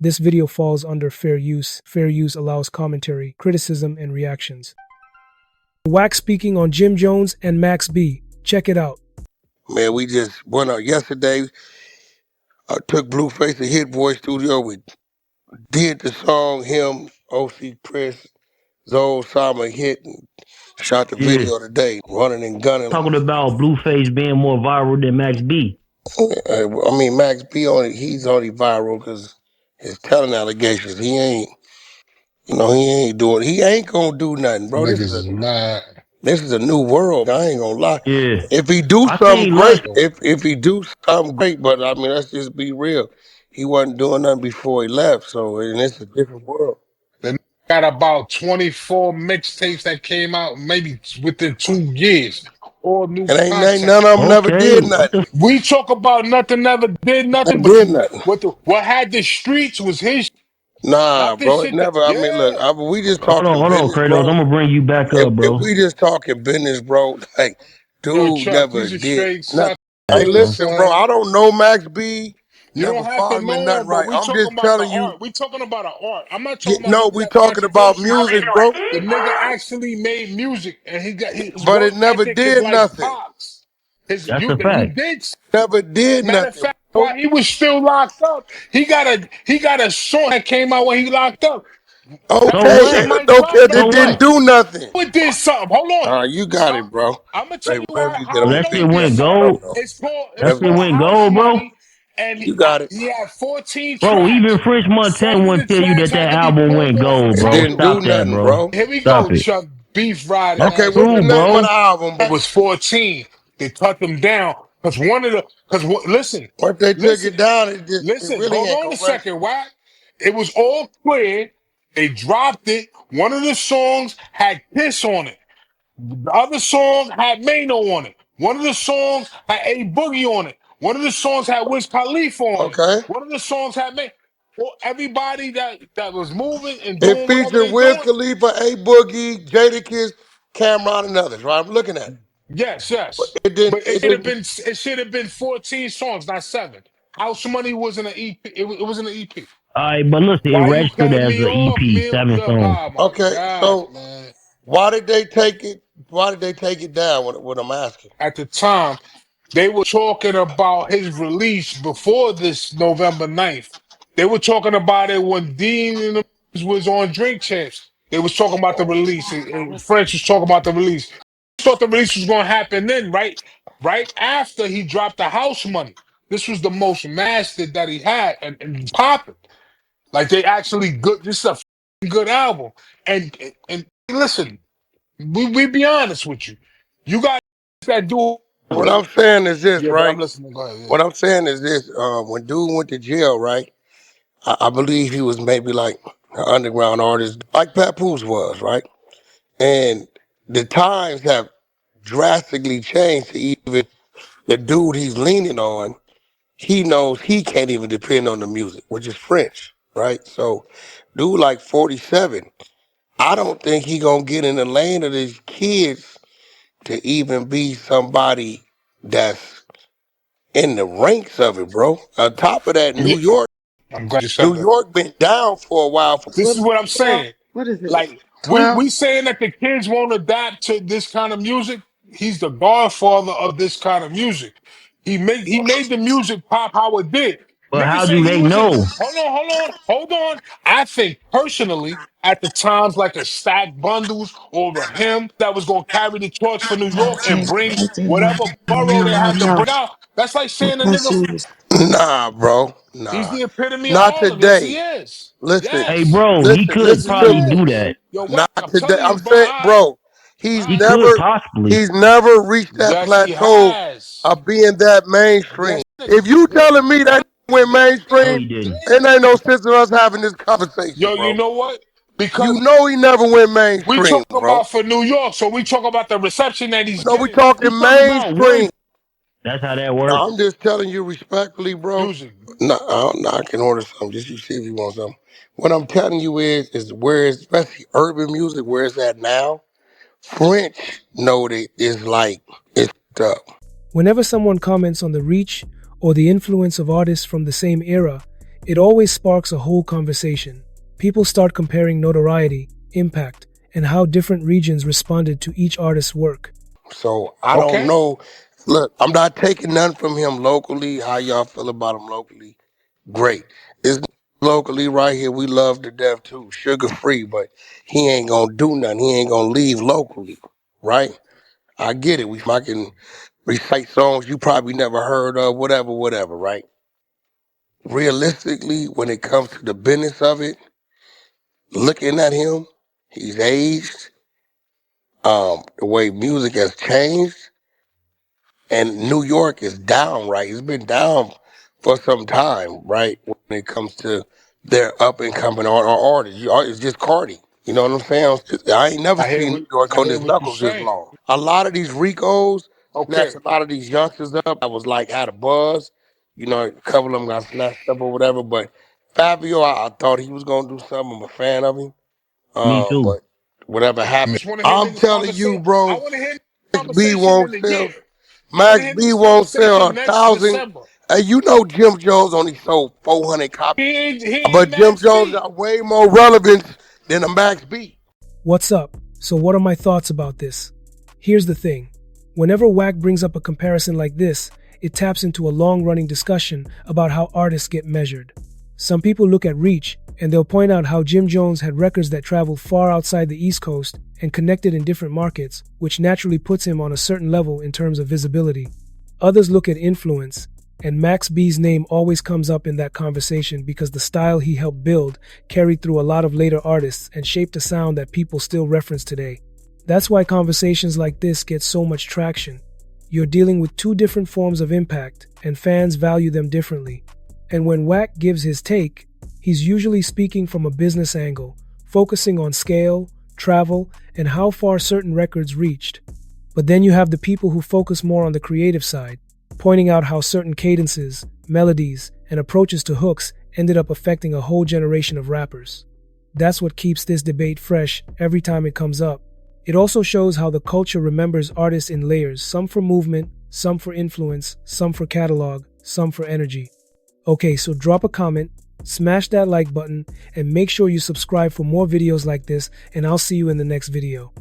This video falls under fair use. Fair use allows commentary, criticism, and reactions. Wack speaking on Jim Jones and Max B. Check it out. Man, we just went out yesterday. I took Blueface to Hit Boy Studio. We did the song, him, OC Press, Zoe, Sama Hit, and shot the video today, running and gunning. Talking about Blueface being more viral than Max B. I mean, Max B, he's only viral because his talent allegations. He ain't gonna do nothing, bro. This is a new world. I ain't gonna lie. Yeah. If he do something great, if he do something great, but I mean, let's just be real. He wasn't doing nothing before he left, and it's a different world. They got about 24 mixtapes that came out maybe within 2 years. All new and ain't none of them never did nothing. We talk about nothing never did nothing, but what had the streets was his. Nah, bro, it never. I mean, look, we just talking. Hold on, Kratos. I'm gonna bring you back up, bro. If we just talking business, bro, like, dude never did nothing. Hey, listen, bro, I don't know Max B. You don't have to know nothing right. I'm just telling you. We talking about an art. I'm not talking about. No, we talking about music, bro. The nigga actually made music, and he got. But it never did nothing. That's a fact. Never did nothing. Matter of fact, while he was still locked up, he got a song that came out when he locked up. Okay, it didn't do nothing. It did something. Hold on. You got it, bro. I'm gonna tell you that shit went gold. That shit went gold, bro. And you got it. He had 14 bro, tracks. even French Montana wouldn't tell you that album went gold, bro. It didn't do nothing, bro. Here we go, Chuck Beef Rider. Okay, what's the name of the album? It was 14. They cut them down because listen. What they took it down? It really hold on a second, Wack. It was all clear. They dropped it. One of the songs had Kiss on it. The other song had Mano on it. One of the songs had A Boogie on it. One of the songs had Wiz Khalifa on it. One of the songs had everybody that was moving and doing it featured Wiz Khalifa, A Boogie, Jadakiss, Cameron, and others. Right, I'm looking at it. Yes. But it should have been 14 songs, not 7. House Money was in an EP. It was in an EP. All right, but listen, it registered as an EP, 7 songs. Okay, so why did they take it? Why did they take it down? What I'm asking. At the time, they were talking about his release before this November 9th. They were talking about it when Dean and them was on Drink Champs. They was talking about the release, and French was talking about the release. I thought the release was going to happen then, right after he dropped the House Money. This was the most mastered that he had, and popping. Like, they actually good. This is a good album. And listen, we be honest with you. You got that do. What I'm saying is this, right? I'm listening. Go ahead, What I'm saying is this. When dude went to jail, right? I believe he was maybe like an underground artist, like Papoose was, right? And the times have drastically changed to even the dude he's leaning on, he knows he can't even depend on the music, which is French, right? So dude like 47, I don't think he gonna get in the lane of these kids to even be somebody that's in the ranks of it, bro. On top of that, New York been down for a while. This is what I'm saying. What is it? Like, we saying that the kids won't adapt to this kind of music. He's the godfather of this kind of music. He made the music pop how it did. But how do they know? Hold on. I think personally, at the times like the Stack Bundles or the him that was gonna carry the torch for New York and bring whatever borough they had to bring out. That's like saying a nigga. Nah, bro. Nah. He's the epitome Not of all today. of this. He is. Listen. Yes. Hey, bro, he could probably do that. Yo, not today. I'm saying, bro, he's never reached that plateau of being that mainstream. If you telling me that went mainstream, it ain't no sense in us having this conversation. Yo, bro. You know what? Because you know he never went mainstream. We talk about for New York, so we talk about the reception that he's getting. We talking mainstream. That's how that works. No, I'm just telling you respectfully, bro. No, I can order something. Just you see if you want something. What I'm telling you is where it's, especially urban music, where it's at now, French noted is like, it's up. Whenever someone comments on the reach or the influence of artists from the same era, It always sparks a whole conversation. People start comparing notoriety, impact, and how different regions responded to each artist's work. So I don't know. Look, I'm not taking none from him locally. How y'all feel about him locally? Great. It's locally right here. We love to death too. Sugar free, but he ain't gonna do nothing. He ain't gonna leave locally, right? I get it. I can recite songs you probably never heard of, whatever, right? Realistically, when it comes to the business of it, looking at him, he's aged. The way music has changed, and New York is down, right? It's been down for some time, right? When it comes to their up and coming artists, it's just Cardi. You know what I'm saying? I ain't never seen New York on his knuckles this long. A lot of these Ricos snatched a lot of these youngsters up. I was like, had a buzz. You know, a couple of them got snatched up or whatever. But Fabio, I thought he was gonna do something. I'm a fan of him. Me too. But whatever happened, I'm telling you, bro. Max B won't sell. Max B won't sell 1,000. And you know Jim Jones only sold 400 copies. But Jim Jones got way more relevance than a Max B. What's up? So what are my thoughts about this? Here's the thing. Whenever Wack brings up a comparison like this, it taps into a long-running discussion about how artists get measured. Some people look at reach, and they'll point out how Jim Jones had records that traveled far outside the East Coast and connected in different markets, which naturally puts him on a certain level in terms of visibility. Others look at influence, and Max B's name always comes up in that conversation because the style he helped build carried through a lot of later artists and shaped a sound that people still reference today. That's why conversations like this get so much traction. You're dealing with two different forms of impact, and fans value them differently. And when Wack gives his take, he's usually speaking from a business angle, focusing on scale, travel, and how far certain records reached. But then you have the people who focus more on the creative side, pointing out how certain cadences, melodies, and approaches to hooks ended up affecting a whole generation of rappers. That's what keeps this debate fresh every time it comes up. It also shows how the culture remembers artists in layers, some for movement, some for influence, some for catalog, some for energy. Okay, so drop a comment, smash that like button, and make sure you subscribe for more videos like this, and I'll see you in the next video.